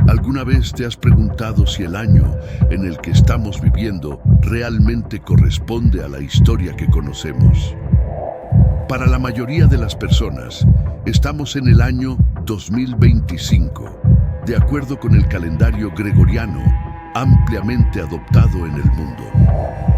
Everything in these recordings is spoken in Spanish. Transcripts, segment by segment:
¿Alguna vez te has preguntado si el año en el que estamos viviendo realmente corresponde a la historia que conocemos? Para la mayoría de las personas, estamos en el año 2025, de acuerdo con el calendario gregoriano, ampliamente adoptado en el mundo.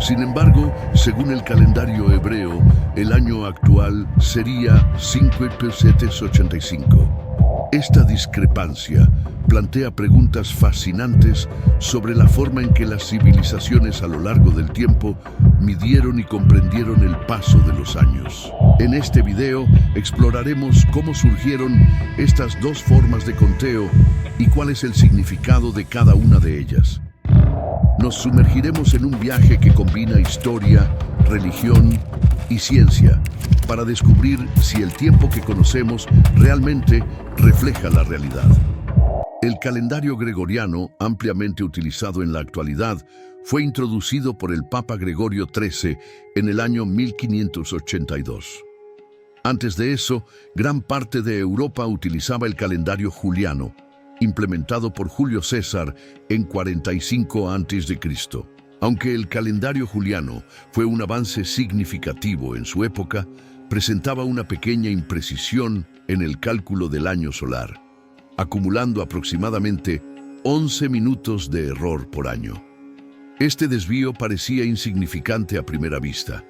Sin embargo, según el calendario hebreo, el año actual sería 5785. Esta discrepancia plantea preguntas fascinantes sobre la forma en que las civilizaciones a lo largo del tiempo midieron y comprendieron el paso de los años. En este video exploraremos cómo surgieron estas dos formas de conteo y cuál es el significado de cada una de ellas. Nos sumergiremos en un viaje que combina historia, religión y ciencia para descubrir si el tiempo que conocemos realmente refleja la realidad. El calendario gregoriano, ampliamente utilizado en la actualidad, fue introducido por el Papa Gregorio XIII en el año 1582. Antes de eso, gran parte de Europa utilizaba el calendario juliano, implementado por Julio César en 45 a.C. Aunque el calendario juliano fue un avance significativo en su época, presentaba una pequeña imprecisión en el cálculo del año solar, acumulando aproximadamente 11 minutos de error por año. Este desvío parecía insignificante a primera vista,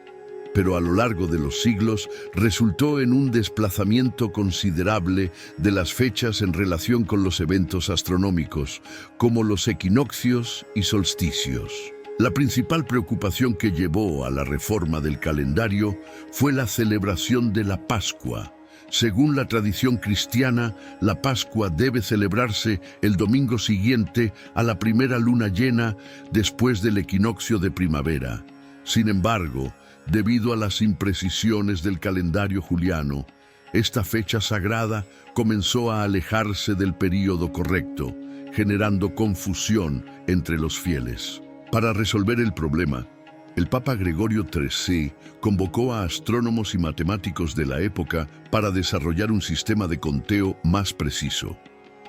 pero a lo largo de los siglos resultó en un desplazamiento considerable de las fechas en relación con los eventos astronómicos, como los equinoccios y solsticios. La principal preocupación que llevó a la reforma del calendario fue la celebración de la Pascua. Según la tradición cristiana, la Pascua debe celebrarse el domingo siguiente a la primera luna llena después del equinoccio de primavera. Sin embargo, debido a las imprecisiones del calendario juliano, esta fecha sagrada comenzó a alejarse del período correcto, generando confusión entre los fieles. Para resolver el problema, el Papa Gregorio XIII convocó a astrónomos y matemáticos de la época para desarrollar un sistema de conteo más preciso.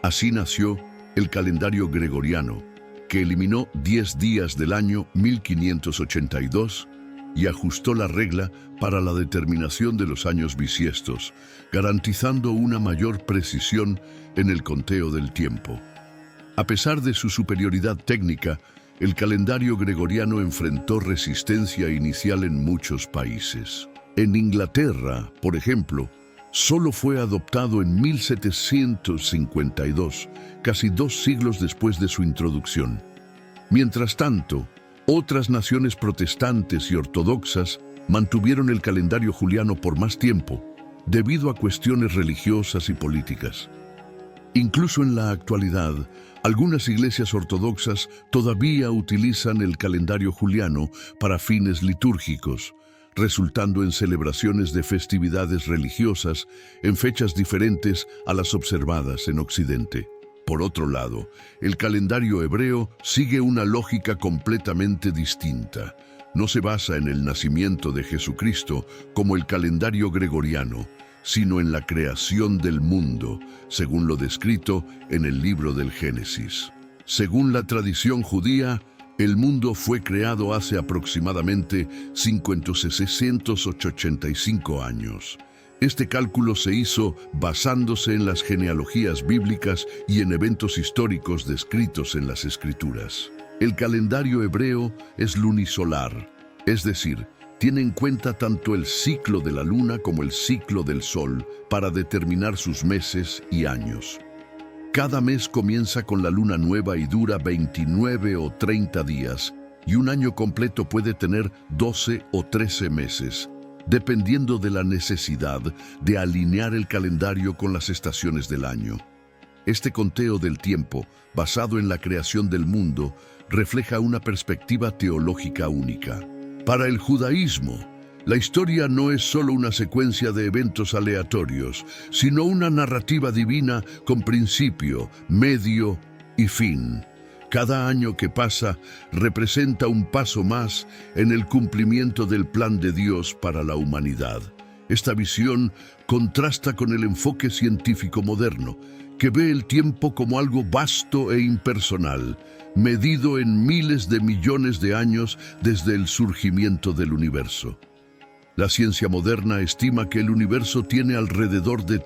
Así nació el calendario gregoriano, que eliminó 10 días del año 1582 y ajustó la regla para la determinación de los años bisiestos, garantizando una mayor precisión en el conteo del tiempo. A pesar de su superioridad técnica, el calendario gregoriano enfrentó resistencia inicial en muchos países. En Inglaterra, por ejemplo, solo fue adoptado en 1752, casi 2 siglos después de su introducción. Mientras tanto, otras naciones protestantes y ortodoxas mantuvieron el calendario juliano por más tiempo, debido a cuestiones religiosas y políticas. Incluso en la actualidad, algunas iglesias ortodoxas todavía utilizan el calendario juliano para fines litúrgicos, resultando en celebraciones de festividades religiosas en fechas diferentes a las observadas en Occidente. Por otro lado, el calendario hebreo sigue una lógica completamente distinta. No se basa en el nacimiento de Jesucristo como el calendario gregoriano, sino en la creación del mundo, según lo descrito en el libro del Génesis. Según la tradición judía, el mundo fue creado hace aproximadamente 5.685 años. Este cálculo se hizo basándose en las genealogías bíblicas y en eventos históricos descritos en las Escrituras. El calendario hebreo es lunisolar, es decir, tiene en cuenta tanto el ciclo de la luna como el ciclo del sol para determinar sus meses y años. Cada mes comienza con la luna nueva y dura 29 o 30 días, y un año completo puede tener 12 o 13 meses, dependiendo de la necesidad de alinear el calendario con las estaciones del año. Este conteo del tiempo, basado en la creación del mundo, refleja una perspectiva teológica única. Para el judaísmo, la historia no es solo una secuencia de eventos aleatorios, sino una narrativa divina con principio, medio y fin. Cada año que pasa representa un paso más en el cumplimiento del plan de Dios para la humanidad. Esta visión contrasta con el enfoque científico moderno, que ve el tiempo como algo vasto e impersonal, medido en miles de millones de años desde el surgimiento del universo. La ciencia moderna estima que el universo tiene alrededor de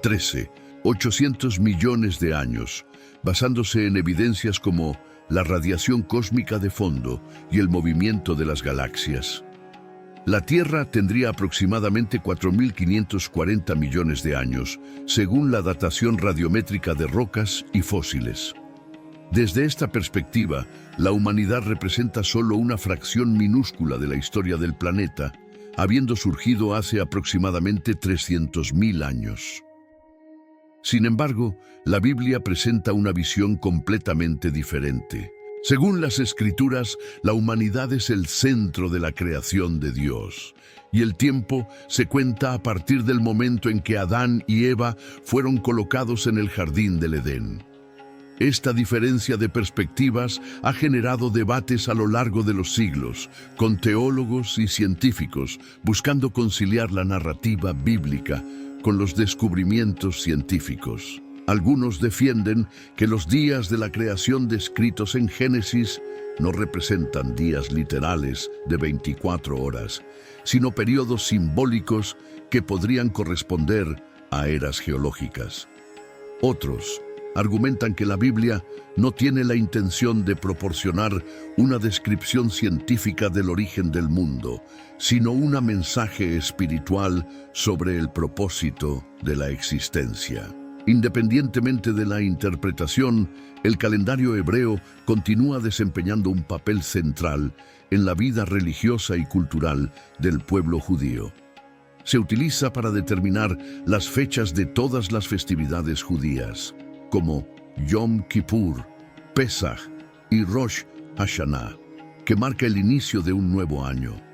800 millones de años, basándose en evidencias como la radiación cósmica de fondo y el movimiento de las galaxias. La Tierra tendría aproximadamente 4.540 millones de años, según la datación radiométrica de rocas y fósiles. Desde esta perspectiva, la humanidad representa solo una fracción minúscula de la historia del planeta, habiendo surgido hace aproximadamente 300.000 años. Sin embargo, la Biblia presenta una visión completamente diferente. Según las Escrituras, la humanidad es el centro de la creación de Dios, y el tiempo se cuenta a partir del momento en que Adán y Eva fueron colocados en el jardín del Edén. Esta diferencia de perspectivas ha generado debates a lo largo de los siglos, con teólogos y científicos buscando conciliar la narrativa bíblica con los descubrimientos científicos. Algunos defienden que los días de la creación descritos en Génesis no representan días literales de 24 horas, sino periodos simbólicos que podrían corresponder a eras geológicas. Otros argumentan que la Biblia no tiene la intención de proporcionar una descripción científica del origen del mundo, sino un mensaje espiritual sobre el propósito de la existencia. Independientemente de la interpretación, el calendario hebreo continúa desempeñando un papel central en la vida religiosa y cultural del pueblo judío. Se utiliza para determinar las fechas de todas las festividades judías, como Yom Kippur, Pesach y Rosh Hashanah, que marca el inicio de un nuevo año.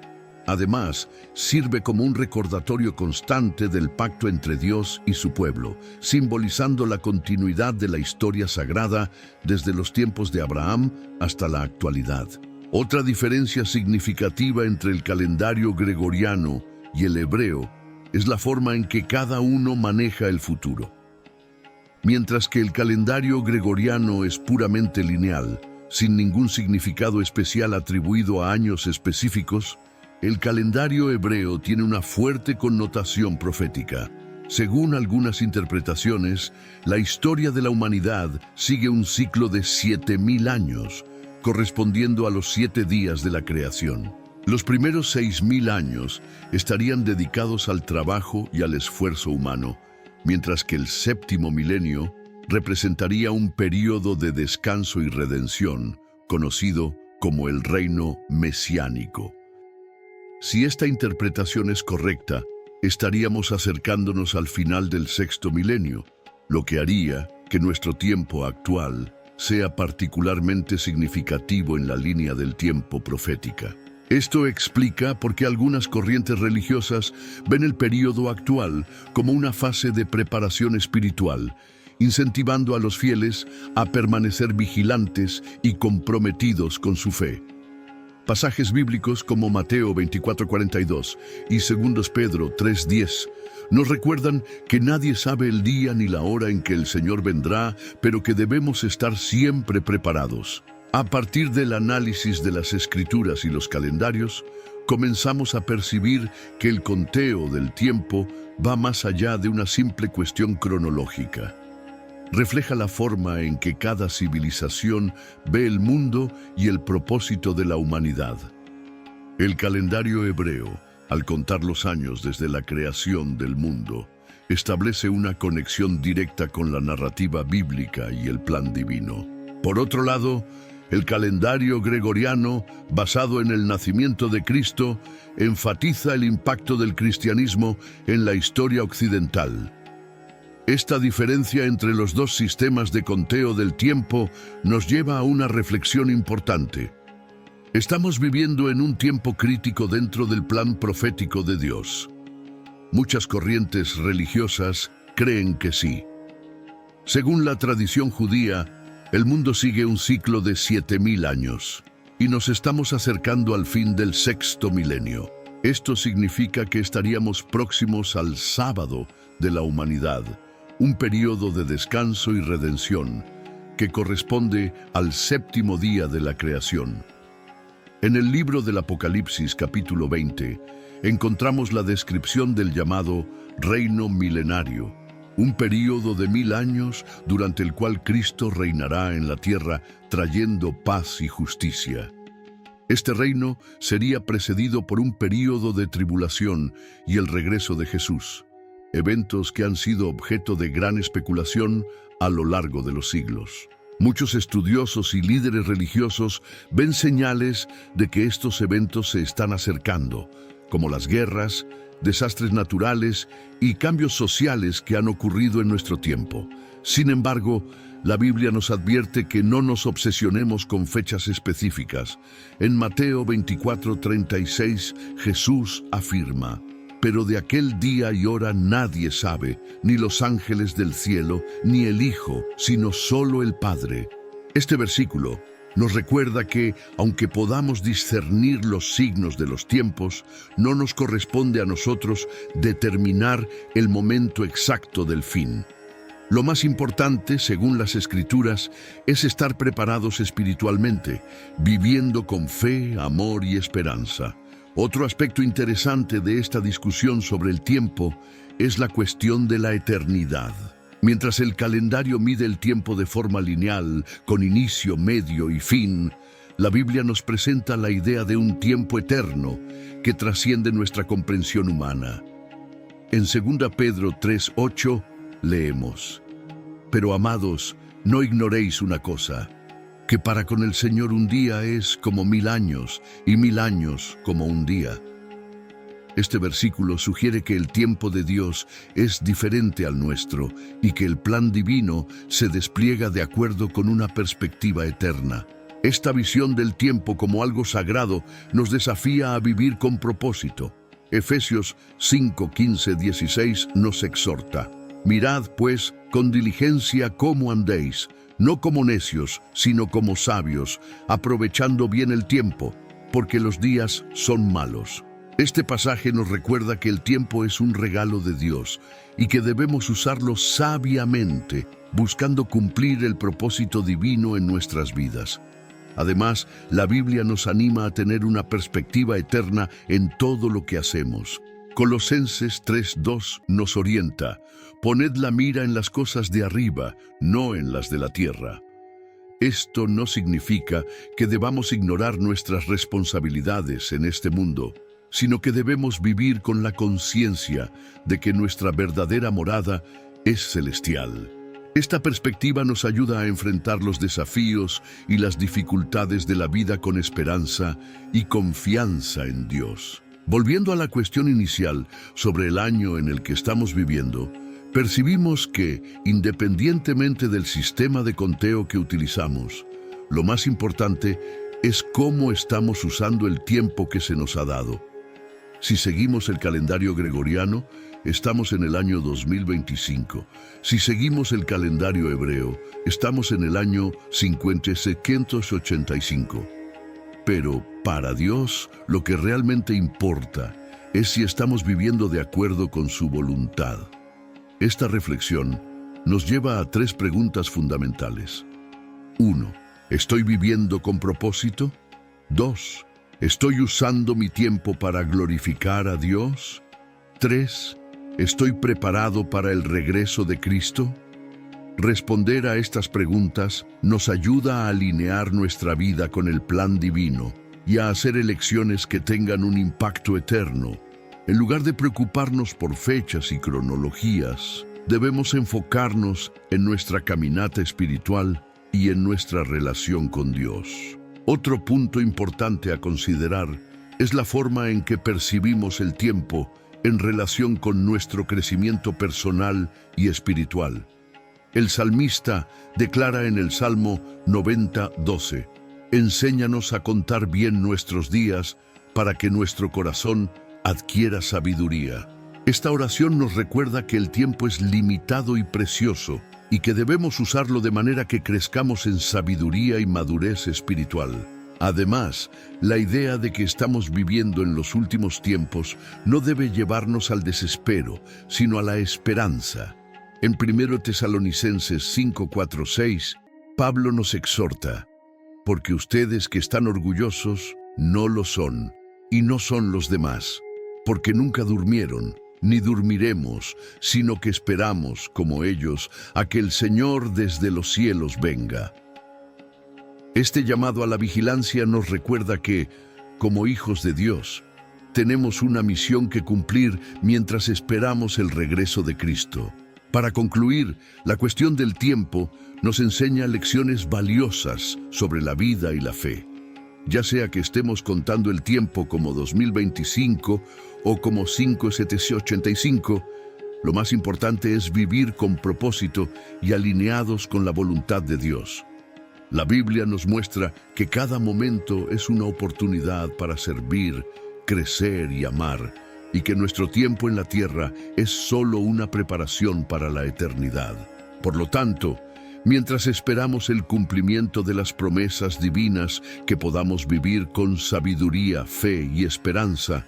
Además, sirve como un recordatorio constante del pacto entre Dios y su pueblo, simbolizando la continuidad de la historia sagrada desde los tiempos de Abraham hasta la actualidad. Otra diferencia significativa entre el calendario gregoriano y el hebreo es la forma en que cada uno maneja el futuro. Mientras que el calendario gregoriano es puramente lineal, sin ningún significado especial atribuido a años específicos, el calendario hebreo tiene una fuerte connotación profética. Según algunas interpretaciones, la historia de la humanidad sigue un ciclo de 7.000 años, correspondiendo a los 7 días de la creación. Los primeros 6.000 años estarían dedicados al trabajo y al esfuerzo humano, mientras que el 7º milenio representaría un período de descanso y redención, conocido como el reino mesiánico. Si esta interpretación es correcta, estaríamos acercándonos al final del 6º milenio, lo que haría que nuestro tiempo actual sea particularmente significativo en la línea del tiempo profética. Esto explica por qué algunas corrientes religiosas ven el período actual como una fase de preparación espiritual, incentivando a los fieles a permanecer vigilantes y comprometidos con su fe. Pasajes bíblicos como Mateo 24:42 y 2 Pedro 3:10 nos recuerdan que nadie sabe el día ni la hora en que el Señor vendrá, pero que debemos estar siempre preparados. A partir del análisis de las Escrituras y los calendarios, comenzamos a percibir que el conteo del tiempo va más allá de una simple cuestión cronológica. Refleja la forma en que cada civilización ve el mundo y el propósito de la humanidad. El calendario hebreo, al contar los años desde la creación del mundo, establece una conexión directa con la narrativa bíblica y el plan divino. Por otro lado, el calendario gregoriano, basado en el nacimiento de Cristo, enfatiza el impacto del cristianismo en la historia occidental. Esta diferencia entre los dos sistemas de conteo del tiempo nos lleva a una reflexión importante. Estamos viviendo en un tiempo crítico dentro del plan profético de Dios. Muchas corrientes religiosas creen que sí. Según la tradición judía, el mundo sigue un ciclo de 7.000 años y nos estamos acercando al fin del 6º milenio. Esto significa que estaríamos próximos al sábado de la humanidad, un período de descanso y redención que corresponde al séptimo día de la creación. En el libro del Apocalipsis, capítulo 20, encontramos la descripción del llamado reino milenario, un período de 1000 años durante el cual Cristo reinará en la tierra trayendo paz y justicia. Este reino sería precedido por un período de tribulación y el regreso de Jesús, eventos que han sido objeto de gran especulación a lo largo de los siglos. Muchos estudiosos y líderes religiosos ven señales de que estos eventos se están acercando, como las guerras, desastres naturales y cambios sociales que han ocurrido en nuestro tiempo. Sin embargo, la Biblia nos advierte que no nos obsesionemos con fechas específicas. En Mateo 24:36, Jesús afirma: «Pero de aquel día y hora nadie sabe, ni los ángeles del cielo, ni el Hijo, sino solo el Padre». Este versículo nos recuerda que, aunque podamos discernir los signos de los tiempos, no nos corresponde a nosotros determinar el momento exacto del fin. Lo más importante, según las Escrituras, es estar preparados espiritualmente, viviendo con fe, amor y esperanza. Otro aspecto interesante de esta discusión sobre el tiempo es la cuestión de la eternidad. Mientras el calendario mide el tiempo de forma lineal, con inicio, medio y fin, la Biblia nos presenta la idea de un tiempo eterno que trasciende nuestra comprensión humana. En 2 Pedro 3:8 leemos: «Pero amados, no ignoréis una cosa, que para con el Señor un día es como 1000 años, y 1000 años como un día». Este versículo sugiere que el tiempo de Dios es diferente al nuestro y que el plan divino se despliega de acuerdo con una perspectiva eterna. Esta visión del tiempo como algo sagrado nos desafía a vivir con propósito. Efesios 5:15-16 nos exhorta: «Mirad, pues, con diligencia cómo andéis, no como necios, sino como sabios, aprovechando bien el tiempo, porque los días son malos». Este pasaje nos recuerda que el tiempo es un regalo de Dios y que debemos usarlo sabiamente, buscando cumplir el propósito divino en nuestras vidas. Además, la Biblia nos anima a tener una perspectiva eterna en todo lo que hacemos. Colosenses 3:2 nos orienta: «Poned la mira en las cosas de arriba, no en las de la tierra». Esto no significa que debamos ignorar nuestras responsabilidades en este mundo, sino que debemos vivir con la conciencia de que nuestra verdadera morada es celestial. Esta perspectiva nos ayuda a enfrentar los desafíos y las dificultades de la vida con esperanza y confianza en Dios. Volviendo a la cuestión inicial sobre el año en el que estamos viviendo, percibimos que, independientemente del sistema de conteo que utilizamos, lo más importante es cómo estamos usando el tiempo que se nos ha dado. Si seguimos el calendario gregoriano, estamos en el año 2025. Si seguimos el calendario hebreo, estamos en el año 5785. Pero para Dios, lo que realmente importa es si estamos viviendo de acuerdo con su voluntad. Esta reflexión nos lleva a 3 preguntas fundamentales. 1. ¿Estoy viviendo con propósito? 2. ¿Estoy usando mi tiempo para glorificar a Dios? 3. ¿Estoy preparado para el regreso de Cristo? Responder a estas preguntas nos ayuda a alinear nuestra vida con el plan divino y a hacer elecciones que tengan un impacto eterno. En lugar de preocuparnos por fechas y cronologías, debemos enfocarnos en nuestra caminata espiritual y en nuestra relación con Dios. Otro punto importante a considerar es la forma en que percibimos el tiempo en relación con nuestro crecimiento personal y espiritual. El salmista declara en el Salmo 90:12: «Enséñanos a contar bien nuestros días para que nuestro corazón adquiera sabiduría». Esta oración nos recuerda que el tiempo es limitado y precioso y que debemos usarlo de manera que crezcamos en sabiduría y madurez espiritual. Además, la idea de que estamos viviendo en los últimos tiempos no debe llevarnos al desespero, sino a la esperanza. En 1 Tesalonicenses 5:4-6, Pablo nos exhorta: porque ustedes que están orgullosos no lo son, y no son los demás, porque nunca durmieron, ni dormiremos, sino que esperamos, como ellos, a que el Señor desde los cielos venga. Este llamado a la vigilancia nos recuerda que, como hijos de Dios, tenemos una misión que cumplir mientras esperamos el regreso de Cristo. Para concluir, la cuestión del tiempo nos enseña lecciones valiosas sobre la vida y la fe. Ya sea que estemos contando el tiempo como 2025 o como 5785, lo más importante es vivir con propósito y alineados con la voluntad de Dios. La Biblia nos muestra que cada momento es una oportunidad para servir, crecer y amar, y que nuestro tiempo en la tierra es solo una preparación para la eternidad. Por lo tanto, mientras esperamos el cumplimiento de las promesas divinas, que podamos vivir con sabiduría, fe y esperanza,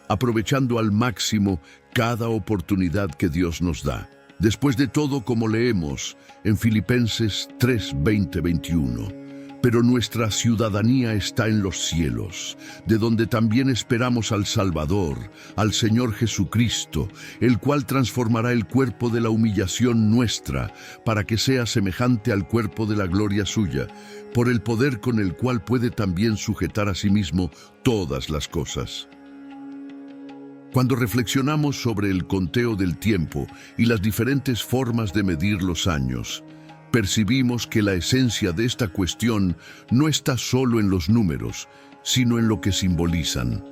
aprovechando al máximo cada oportunidad que Dios nos da. Después de todo, como leemos en Filipenses 3:20-21, pero nuestra ciudadanía está en los cielos, de donde también esperamos al Salvador, al Señor Jesucristo, el cual transformará el cuerpo de la humillación nuestra, para que sea semejante al cuerpo de la gloria suya, por el poder con el cual puede también sujetar a sí mismo todas las cosas. Cuando reflexionamos sobre el conteo del tiempo y las diferentes formas de medir los años, percibimos que la esencia de esta cuestión no está solo en los números, sino en lo que simbolizan.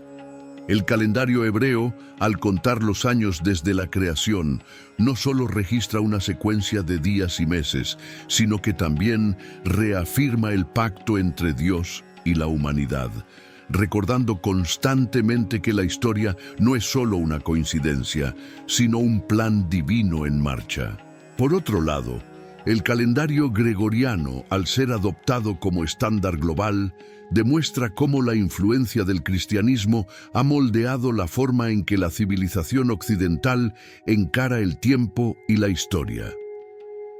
El calendario hebreo, al contar los años desde la creación, no solo registra una secuencia de días y meses, sino que también reafirma el pacto entre Dios y la humanidad, recordando constantemente que la historia no es solo una coincidencia, sino un plan divino en marcha. Por otro lado, el calendario gregoriano, al ser adoptado como estándar global, demuestra cómo la influencia del cristianismo ha moldeado la forma en que la civilización occidental encara el tiempo y la historia.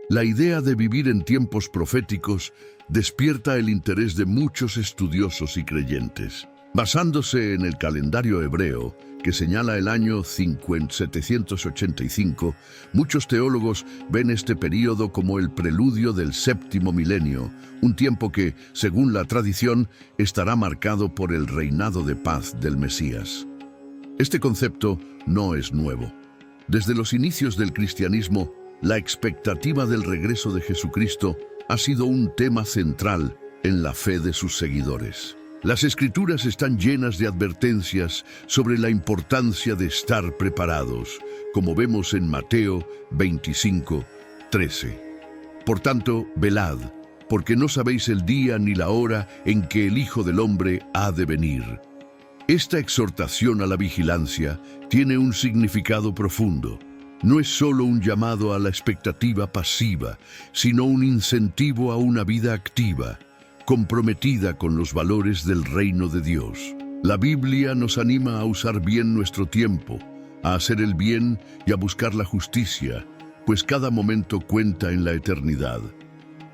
La idea de vivir en tiempos proféticos despierta el interés de muchos estudiosos y creyentes. Basándose en el calendario hebreo, que señala el año 5785, muchos teólogos ven este período como el preludio del séptimo milenio, un tiempo que, según la tradición, estará marcado por el reinado de paz del Mesías. Este concepto no es nuevo. Desde los inicios del cristianismo, la expectativa del regreso de Jesucristo ha sido un tema central en la fe de sus seguidores. Las Escrituras están llenas de advertencias sobre la importancia de estar preparados, como vemos en Mateo 25:13. Por tanto, velad, porque no sabéis el día ni la hora en que el Hijo del Hombre ha de venir. Esta exhortación a la vigilancia tiene un significado profundo. No es solo un llamado a la expectativa pasiva, sino un incentivo a una vida activa, comprometida con los valores del reino de Dios. La Biblia nos anima a usar bien nuestro tiempo, a hacer el bien y a buscar la justicia, pues cada momento cuenta en la eternidad.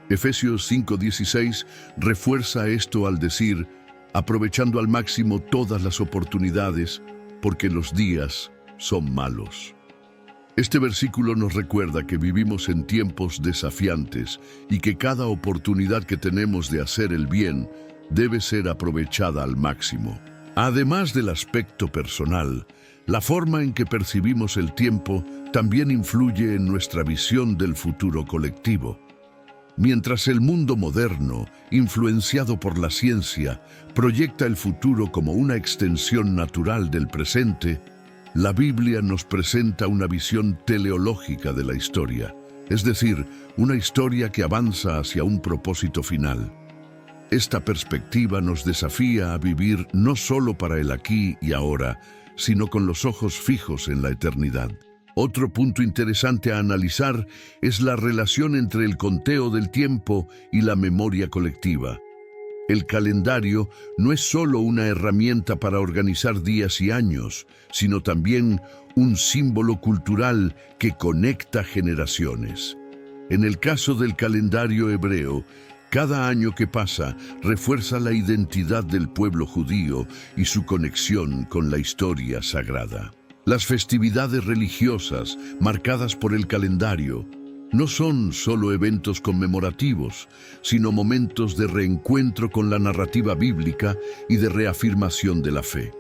Efesios 5:16 refuerza esto al decir: aprovechando al máximo todas las oportunidades, porque los días son malos. Este versículo nos recuerda que vivimos en tiempos desafiantes y que cada oportunidad que tenemos de hacer el bien debe ser aprovechada al máximo. Además del aspecto personal, la forma en que percibimos el tiempo también influye en nuestra visión del futuro colectivo. Mientras el mundo moderno, influenciado por la ciencia, proyecta el futuro como una extensión natural del presente, la Biblia nos presenta una visión teleológica de la historia, es decir, una historia que avanza hacia un propósito final. Esta perspectiva nos desafía a vivir no solo para el aquí y ahora, sino con los ojos fijos en la eternidad. Otro punto interesante a analizar es la relación entre el conteo del tiempo y la memoria colectiva. El calendario no es solo una herramienta para organizar días y años, sino también un símbolo cultural que conecta generaciones. En el caso del calendario hebreo, cada año que pasa refuerza la identidad del pueblo judío y su conexión con la historia sagrada. Las festividades religiosas marcadas por el calendario no son solo eventos conmemorativos, sino momentos de reencuentro con la narrativa bíblica y de reafirmación de la fe.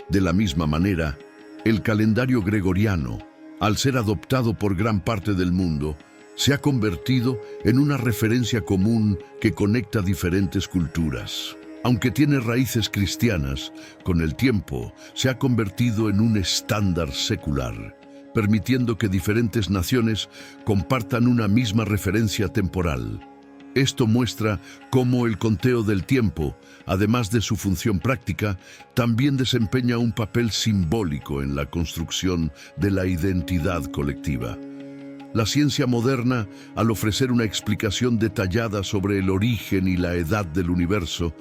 De la misma manera, el calendario gregoriano, al ser adoptado por gran parte del mundo, se ha convertido en una referencia común que conecta diferentes culturas. Aunque tiene raíces cristianas, con el tiempo se ha convertido en un estándar secular, permitiendo que diferentes naciones compartan una misma referencia temporal. Esto muestra cómo el conteo del tiempo, además de su función práctica, también desempeña un papel simbólico en la construcción de la identidad colectiva. La ciencia moderna, al ofrecer una explicación detallada sobre el origen y la edad del universo,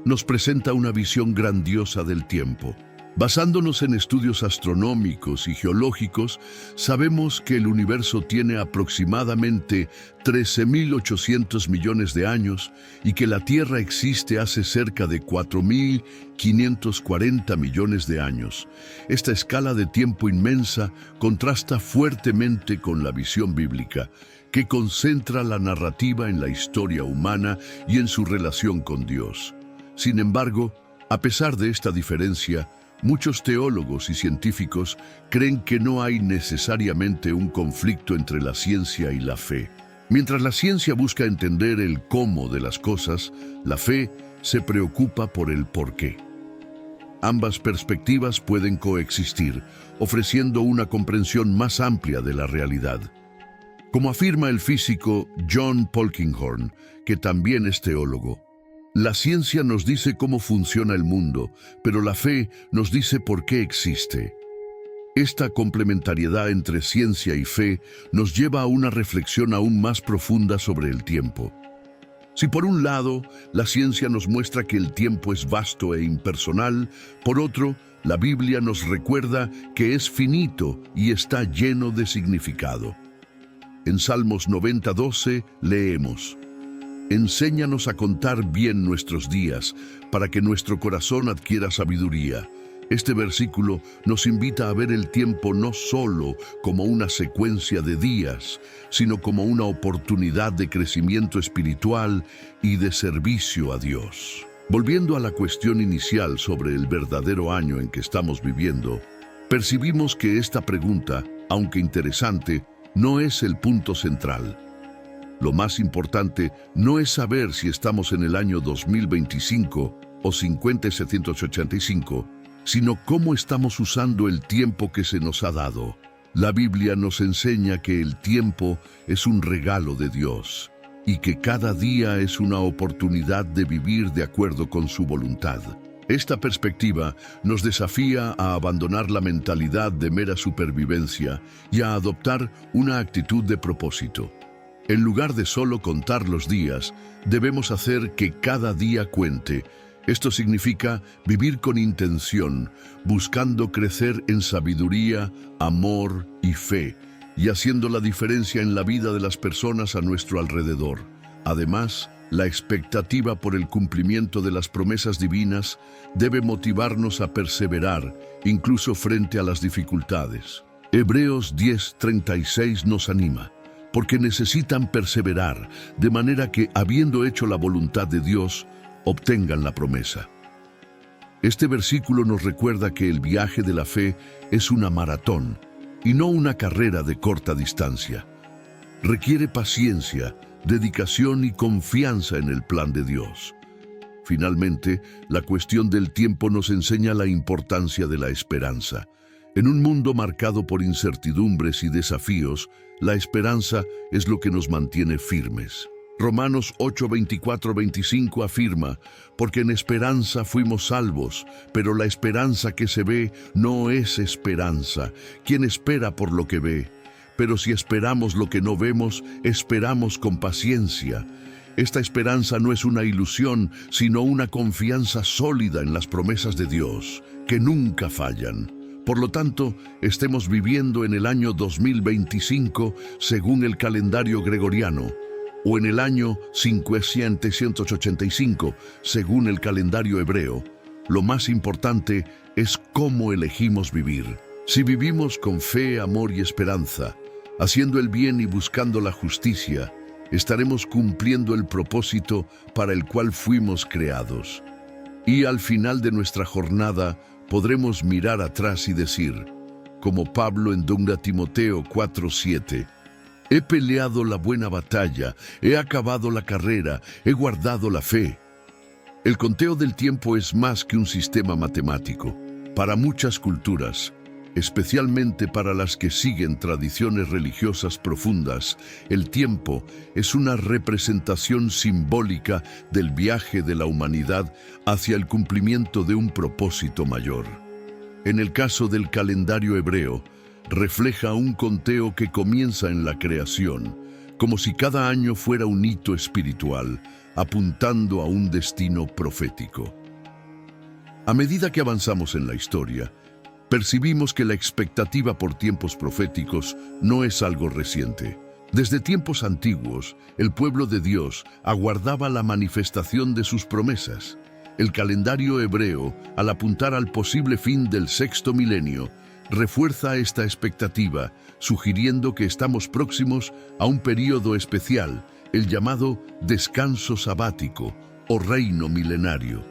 nos presenta una visión grandiosa del tiempo. Basándonos en estudios astronómicos y geológicos, sabemos que el universo tiene aproximadamente 13.800 millones de años y que la Tierra existe hace cerca de 4.540 millones de años. Esta escala de tiempo inmensa contrasta fuertemente con la visión bíblica, que concentra la narrativa en la historia humana y en su relación con Dios. Sin embargo, a pesar de esta diferencia, muchos teólogos y científicos creen que no hay necesariamente un conflicto entre la ciencia y la fe. Mientras la ciencia busca entender el cómo de las cosas, la fe se preocupa por el porqué. Ambas perspectivas pueden coexistir, ofreciendo una comprensión más amplia de la realidad. Como afirma el físico John Polkinghorne, que también es teólogo, la ciencia nos dice cómo funciona el mundo, pero la fe nos dice por qué existe. Esta complementariedad entre ciencia y fe nos lleva a una reflexión aún más profunda sobre el tiempo. Si por un lado, la ciencia nos muestra que el tiempo es vasto e impersonal, por otro, la Biblia nos recuerda que es finito y está lleno de significado. En Salmos 90:12 leemos: Enséñanos a contar bien nuestros días, para que nuestro corazón adquiera sabiduría. Este versículo nos invita a ver el tiempo no solo como una secuencia de días, sino como una oportunidad de crecimiento espiritual y de servicio a Dios. Volviendo a la cuestión inicial sobre el verdadero año en que estamos viviendo, percibimos que esta pregunta, aunque interesante, no es el punto central. Lo más importante no es saber si estamos en el año 2025 o 5785, sino cómo estamos usando el tiempo que se nos ha dado. La Biblia nos enseña que el tiempo es un regalo de Dios y que cada día es una oportunidad de vivir de acuerdo con su voluntad. Esta perspectiva nos desafía a abandonar la mentalidad de mera supervivencia y a adoptar una actitud de propósito. En lugar de solo contar los días, debemos hacer que cada día cuente. Esto significa vivir con intención, buscando crecer en sabiduría, amor y fe, y haciendo la diferencia en la vida de las personas a nuestro alrededor. Además, la expectativa por el cumplimiento de las promesas divinas debe motivarnos a perseverar, incluso frente a las dificultades. Hebreos 10:36 nos anima: porque necesitan perseverar, de manera que, habiendo hecho la voluntad de Dios, obtengan la promesa. Este versículo nos recuerda que el viaje de la fe es una maratón y no una carrera de corta distancia. Requiere paciencia, dedicación y confianza en el plan de Dios. Finalmente, la cuestión del tiempo nos enseña la importancia de la esperanza. En un mundo marcado por incertidumbres y desafíos, la esperanza es lo que nos mantiene firmes. Romanos 8:24-25 afirma: porque en esperanza fuimos salvos, pero la esperanza que se ve no es esperanza. ¿Quién espera por lo que ve? Pero si esperamos lo que no vemos, esperamos con paciencia. Esta esperanza no es una ilusión, sino una confianza sólida en las promesas de Dios, que nunca fallan. Por lo tanto, estemos viviendo en el año 2025 según el calendario gregoriano, o en el año 5785 según el calendario hebreo. Lo más importante es cómo elegimos vivir. Si vivimos con fe, amor y esperanza, haciendo el bien y buscando la justicia, estaremos cumpliendo el propósito para el cual fuimos creados. Y al final de nuestra jornada podremos mirar atrás y decir, como Pablo en 2 Timoteo 4:7, he peleado la buena batalla, he acabado la carrera, he guardado la fe. El conteo del tiempo es más que un sistema matemático. Para muchas culturas, especialmente para las que siguen tradiciones religiosas profundas, el tiempo es una representación simbólica del viaje de la humanidad hacia el cumplimiento de un propósito mayor. En el caso del calendario hebreo, refleja un conteo que comienza en la creación, como si cada año fuera un hito espiritual, apuntando a un destino profético. A medida que avanzamos en la historia, percibimos que la expectativa por tiempos proféticos no es algo reciente. Desde tiempos antiguos, el pueblo de Dios aguardaba la manifestación de sus promesas. El calendario hebreo, al apuntar al posible fin del sexto milenio, refuerza esta expectativa, sugiriendo que estamos próximos a un período especial, el llamado descanso sabático o reino milenario.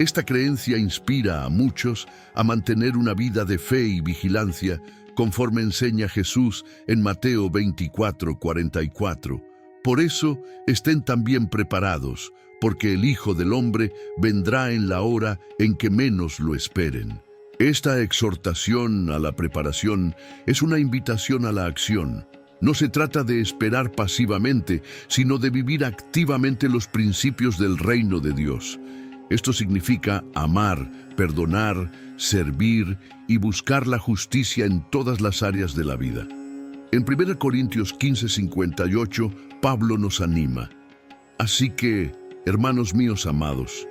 Esta creencia inspira a muchos a mantener una vida de fe y vigilancia, conforme enseña Jesús en Mateo 24:44. Por eso, estén también preparados, porque el Hijo del Hombre vendrá en la hora en que menos lo esperen. Esta exhortación a la preparación es una invitación a la acción. No se trata de esperar pasivamente, sino de vivir activamente los principios del reino de Dios. Esto significa amar, perdonar, servir y buscar la justicia en todas las áreas de la vida. En 1 Corintios 15:58, Pablo nos anima. Así que, hermanos míos amados,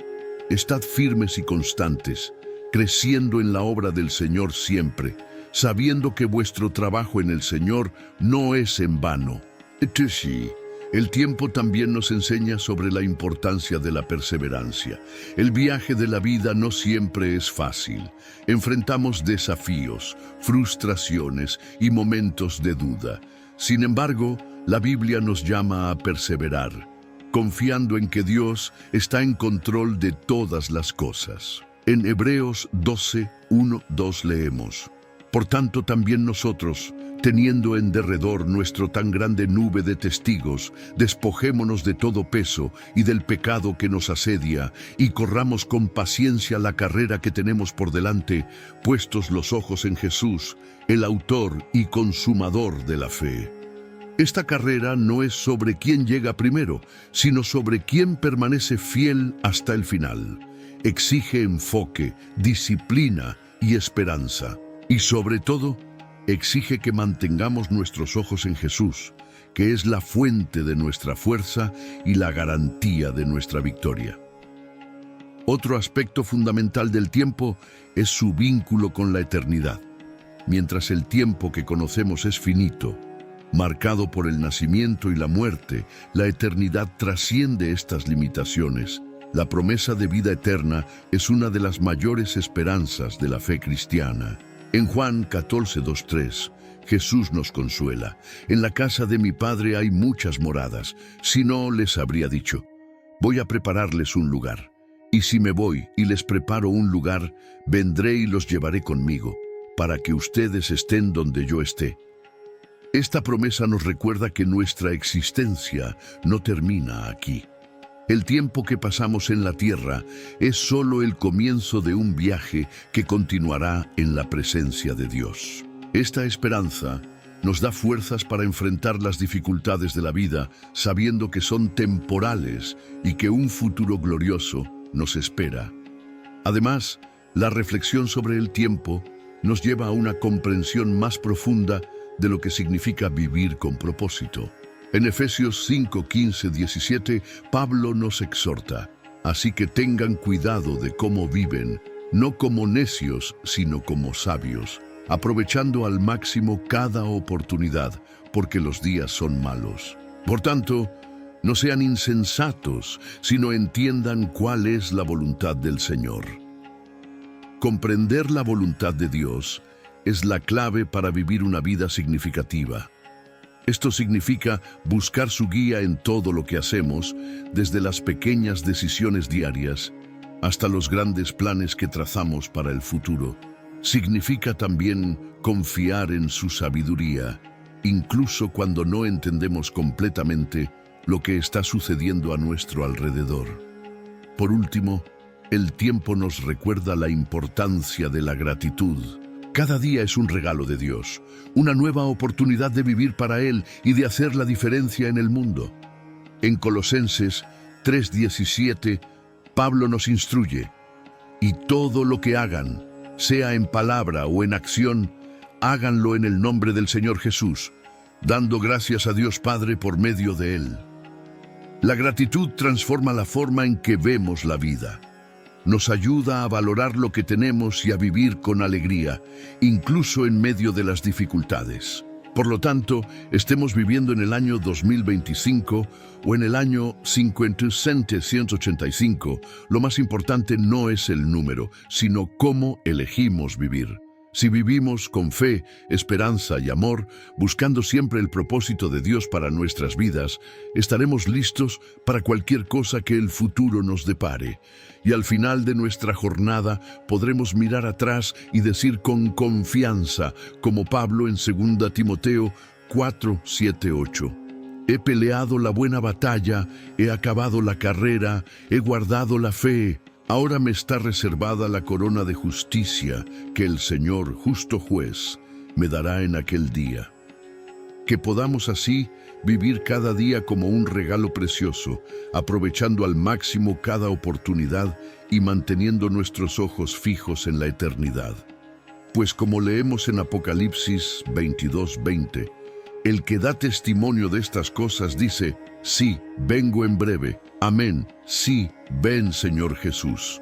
estad firmes y constantes, creciendo en la obra del Señor siempre, sabiendo que vuestro trabajo en el Señor no es en vano. El tiempo también nos enseña sobre la importancia de la perseverancia. El viaje de la vida no siempre es fácil. Enfrentamos desafíos, frustraciones y momentos de duda. Sin embargo, la Biblia nos llama a perseverar, confiando en que Dios está en control de todas las cosas. En Hebreos 12:1-2 leemos: por tanto también nosotros, teniendo en derredor nuestro tan grande nube de testigos, despojémonos de todo peso y del pecado que nos asedia, y corramos con paciencia la carrera que tenemos por delante, puestos los ojos en Jesús, el autor y consumador de la fe. Esta carrera no es sobre quién llega primero, sino sobre quién permanece fiel hasta el final. Exige enfoque, disciplina y esperanza. Y sobre todo, exige que mantengamos nuestros ojos en Jesús, que es la fuente de nuestra fuerza y la garantía de nuestra victoria. Otro aspecto fundamental del tiempo es su vínculo con la eternidad. Mientras el tiempo que conocemos es finito, marcado por el nacimiento y la muerte, la eternidad trasciende estas limitaciones. La promesa de vida eterna es una de las mayores esperanzas de la fe cristiana. En Juan 14:2-3, Jesús nos consuela: en la casa de mi Padre hay muchas moradas, si no les habría dicho, voy a prepararles un lugar. Y si me voy y les preparo un lugar, vendré y los llevaré conmigo, para que ustedes estén donde yo esté. Esta promesa nos recuerda que nuestra existencia no termina aquí. El tiempo que pasamos en la tierra es solo el comienzo de un viaje que continuará en la presencia de Dios. Esta esperanza nos da fuerzas para enfrentar las dificultades de la vida, sabiendo que son temporales y que un futuro glorioso nos espera. Además, la reflexión sobre el tiempo nos lleva a una comprensión más profunda de lo que significa vivir con propósito. En Efesios 5, 15, 17, Pablo nos exhorta: así que tengan cuidado de cómo viven, no como necios, sino como sabios, aprovechando al máximo cada oportunidad, porque los días son malos. Por tanto, no sean insensatos, sino entiendan cuál es la voluntad del Señor. Comprender la voluntad de Dios es la clave para vivir una vida significativa. Esto significa buscar su guía en todo lo que hacemos, desde las pequeñas decisiones diarias hasta los grandes planes que trazamos para el futuro. Significa también confiar en su sabiduría, incluso cuando no entendemos completamente lo que está sucediendo a nuestro alrededor. Por último, el tiempo nos recuerda la importancia de la gratitud. Cada día es un regalo de Dios, una nueva oportunidad de vivir para Él y de hacer la diferencia en el mundo. En Colosenses 3:17, Pablo nos instruye: y todo lo que hagan, sea en palabra o en acción, háganlo en el nombre del Señor Jesús, dando gracias a Dios Padre por medio de Él. La gratitud transforma la forma en que vemos la vida. Nos ayuda a valorar lo que tenemos y a vivir con alegría, incluso en medio de las dificultades. Por lo tanto, estemos viviendo en el año 2025 o en el año 5785, lo más importante no es el número, sino cómo elegimos vivir. Si vivimos con fe, esperanza y amor, buscando siempre el propósito de Dios para nuestras vidas, estaremos listos para cualquier cosa que el futuro nos depare. Y al final de nuestra jornada podremos mirar atrás y decir con confianza, como Pablo en 2 Timoteo 4, 7, 8. He peleado la buena batalla, he acabado la carrera, he guardado la fe. Ahora me está reservada la corona de justicia que el Señor, justo juez, me dará en aquel día. Que podamos así vivir cada día como un regalo precioso, aprovechando al máximo cada oportunidad y manteniendo nuestros ojos fijos en la eternidad. Pues como leemos en Apocalipsis 22:20, el que da testimonio de estas cosas dice: sí, vengo en breve. Amén. Sí, ven, Señor Jesús.